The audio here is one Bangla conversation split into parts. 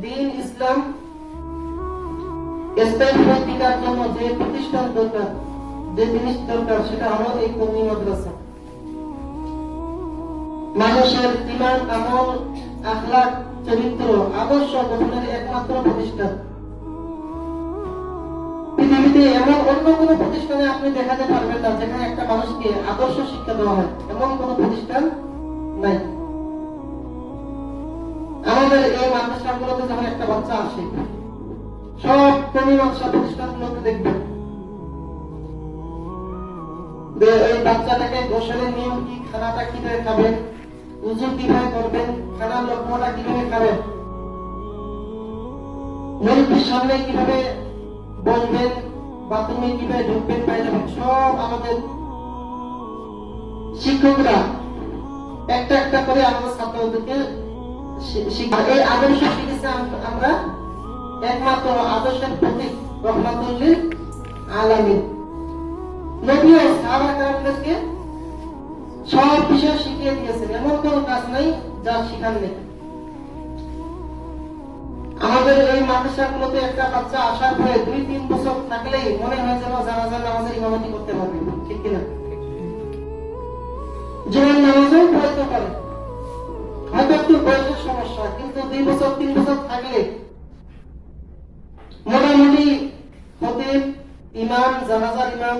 দ্বীন ইসলাম স্থায়ীভাবে টিকার জন্য যে প্রতিষ্ঠান দরকার, যে জিনিস দরকার, সেটা হলো এই কওমি মাদ্রাসা। মানুষের ঈমান, আমল, আখলাক, চরিত্র, আদর্শ গঠনের একমাত্র প্রতিষ্ঠান। পৃথিবীতে এমন অন্য কোন প্রতিষ্ঠানে আপনি দেখাতে পারবেন না যেখানে একটা মানুষকে আদর্শ শিক্ষা দেওয়া হয়, এমন কোন প্রতিষ্ঠান নাই। আমাদের এই মাদ্রাসাগুলোতে যখন একটা বাচ্চা আসে, সব কওমি মাদ্রাসা প্রতিষ্ঠানগুলোতে দেখবেন এই বাচ্চাটাকে গোসলের নিয়ম কি, খানাটা কিভাবে খাবেন, উযু কিভাবে করবেন, খানার লোকমাটা কিভাবে খাবেন, মুরব্বির সামনে কিভাবে বসবেন, বাথরুমে কিভাবে ঢুকবেন, বাইরে সব আমাদের শিক্ষকরা একটা একটা করে আমাদের ছাত্রদেরকে এই আদর্শ শিখেছে। আমরা একমাত্র আদর্শের প্রতীক রহমাতুল লিল আলামিন নবী ও সাহাবায়ে সব বিষয় শিখিয়ে দিয়েছেন, এমন কোন কাজ নাই যা শিখান নেই। আমাদের এই মাদ্রাসাগুলোতে একটা বাচ্চা আসার পরে 2-3 বছর থাকলেই মনে হয় যেন জানাজার নামাজের ইমামতি করতে পারবে, ঠিক কিনা? জুমার নামাজও পড়তে পারে, হয়তো একটু বয়সের সমস্যা, কিন্তু 2 বছর 3 বছর থাকলে মোটামুটি খতিব, ইমাম, জানাজার ইমাম,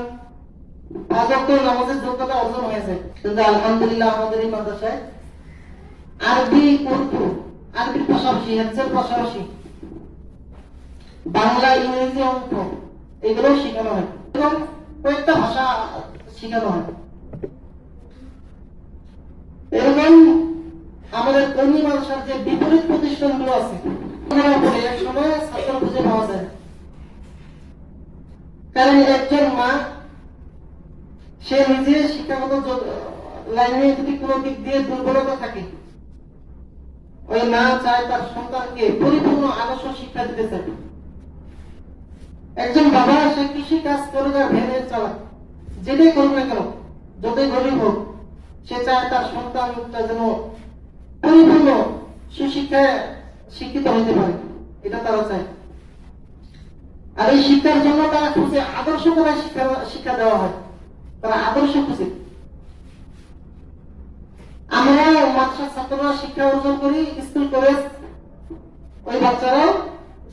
5 ওয়াক্ত নামাজের যোগ্যতা অর্জন হয়েছে। কিন্তু আলহামদুলিল্লাহ আমাদের এই মাদ্রাসায় আরবি, উর্দু, আরবির পাশাপাশি, হেফজের পাশাপাশি বাংলা, ইংরেজি, অঙ্ক এগুলো শেখানো হয় এবং কয়েকটা ভাষা শেখানো হয়। এরকম আমাদের কওমি মাদ্রাসার যে বিপরীত প্রতিষ্ঠানগুলো আছে, এক সময় ছাত্র খুঁজে পাওয়া যায়। কারণ একজন মা, সে নিজে শিক্ষাগত লাইনে যদি কোনো দিক দিয়ে দুর্বলতা থাকে, ওই মা চায় তার সন্তানকে পরিপূর্ণ আদর্শ শিক্ষা দিতে চায়। একজন বাবা, সে কৃষি কাজ করে যার ভ্যানের চালাক, যেটাই করুক না কেন, যতই গরিব হোক, সে চায় তার সন্তানটা যেন পরিপূর্ণ সুশিক্ষায় শিক্ষিত হতে পারে, এটা তারা চায়। আর এই শিক্ষার জন্য তারা খুঁজে আদর্শ করে শিক্ষা দেওয়া হয়, তারা আদর্শ খুঁজে। আমরা মাদ্রাসার ছাত্ররা শিক্ষা অর্জন করি, স্কুল কলেজ ওই বাচ্চারাও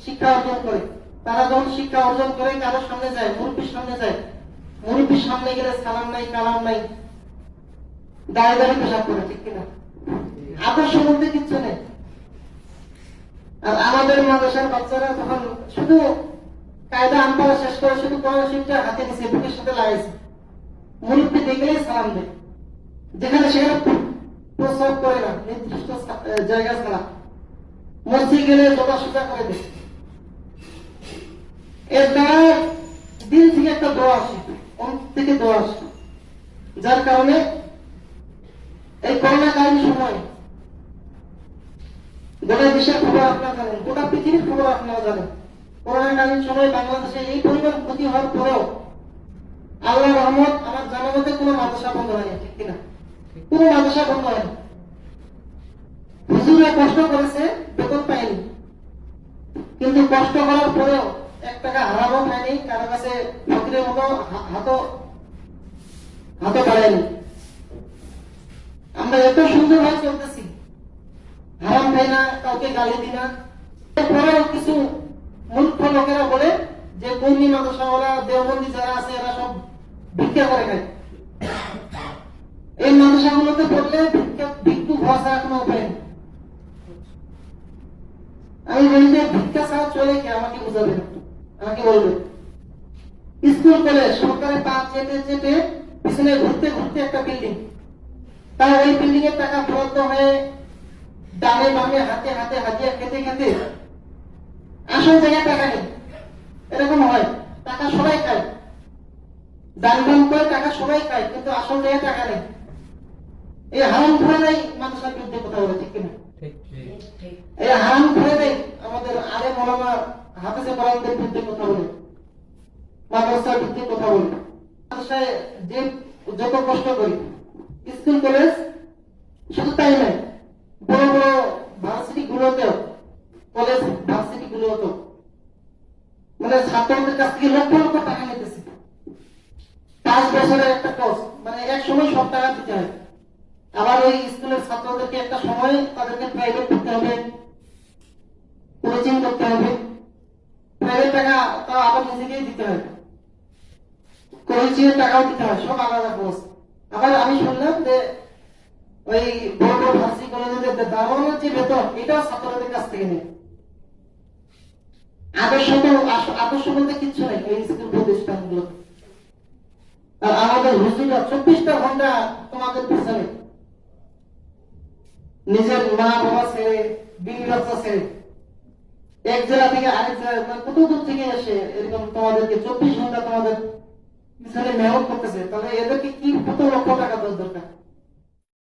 শিক্ষা অর্জন করে। তারা যখন শিক্ষা অর্জন করে কারোর সামনে যায়, মুরব্বির সামনে যায়, মুরব্বির সামনে গেলে সালাম নাই, কালাম নাই, দাঁড়িয়ে দাঁড়িয়ে পেশাব করে, ঠিক কিনা? আদর্শ বলতে কিচ্ছু নেই। আর আমাদের মাদ্রাসার বাচ্চারা তখন শুধু কায়দা আনপাড়া শেষ করে শুধু কোরআন শরীফটা হাতে নিচে বুকের সাথে লাগাইছে, মুরব্বি দেখলেই সালাম দেয়, যেখানে সেখানে প্রস্রাব করে না, নির্দিষ্ট জায়গা ছাড়া, মসজিদ গেলে জোতা সোজা করে দেয়। এর দ্বারা দিল থেকে একটা দোয়া আসে, অন্তর থেকে দোয়া আসে, যার কারণে এই করোনাকালীন সময় গোটা দেশের খবর আপনারা জানেন, গোটা পৃথিবীর খবর আপনারা জানেন। করোনাকালীন সময় বাংলাদেশে এই পরিমাণ ক্ষতি হওয়ার পরেও আল্লাহ রহমত, আমার জানা মতে কোনো মাদ্রাসা বন্ধ হয়নি, ঠিক কিনা? কোনো মাদ্রাসা বন্ধ হয়নি। হুজুরা কষ্ট করেছে, বেতন পায়নি, কিন্তু কষ্ট করার পরেও 1 টাকা হারামও খায়নি, কারো কাছে ফকিরের মতো হাতও বাড়ায়নি। আমরা এত সুন্দরভাবে চলতেছি, হারাম খাই না, কাউকে গালি দিই না। এরপরেও কিছু মূর্খ লোকেরা বলে যে কওমি মাদ্রাসাওয়ালা, দেওবন্দি যারা আছে এরা সব ভিক্ষা করে খায়। এই মাদ্রাসাগুলোতে পড়লে ভিক্ষু হওয়া ছাড়া কোনো উপায় নেই। আমি বলি যে ভিক্ষা ছাড়া চলে কি, আমাকে বুঝাবেন, আমাকে বলবেন। স্কুল কলেজ সরকারের পা চেটে চেটে পিছনে ঘুরতে ঘুরতে একটা বিল্ডিং, তার ওই বিল্ডিং এর টাকা বরাদ্দ হয়ে ডানে বামে হাতে হাতে হাজিয়া খেতে খেতে আসল জায়গায় টাকা নেই। এরকম হয়, টাকা সবাই খায়, দান দান করে টাকা সবাই খায়, কিন্তু আসল জায়গায় টাকা নেই। এই হারাম ঘুরে নেই মাদ্রাসার বিরুদ্ধে কথা বলে, ঠিক কিনা? এই হারাম ঘুরে নেই আমাদের আলেম ওলামা হাফেজে কোরআনদের বিরুদ্ধে কথা বলে, মাদ্রাসার বিরুদ্ধে কথা বলে। মাদ্রাসায় যে যত কষ্ট করি, স্কুল কলেজ শুধু তাই নয়, বড় বড় ভার্সিটি গুলোতেও, কলেজ ছাত্রদের কাছ থেকে লক্ষ লক্ষ টাকা নিতেছে। 5 বছরের একটা কোর্স, মানে এক সময় সব টাকা দিতে হয়। আবার ওই স্কুলের ছাত্রদেরকে একটা সময় তাদেরকে প্রাইভেট করতে হবে, কোচিং করতে হবে, প্রাইভেট টাকা তাও আবার নিজেকেই দিতে হয়, কোচিং এর টাকাও দিতে হয়, সব আলাদা কোর্স। আবার আমি শুনলাম যে ওই বড় বড় ভার্সিটি কলেজের দারোয়ানের যে বেতন, এটাও ছাত্রদের কাছ থেকে নেয়। আদর্শ বলতে কিচ্ছু নাই এই স্কুল প্রতিষ্ঠানগুলো। আর আমাদের হুজুরা 24টা ঘন্টা তোমাদের পিছনে, নিজের মা বাবা ছেড়ে, বিবি বাচ্চা ছেড়ে, এক জেলা থেকে আরেক জেলা, মানে কত দূর থেকে এসে এরকম তোমাদেরকে 24 ঘন্টা তোমাদের পিছনে মেহনত করতেছে। তাহলে এদেরকে কি কত লক্ষ টাকা দেওয়ার দরকার?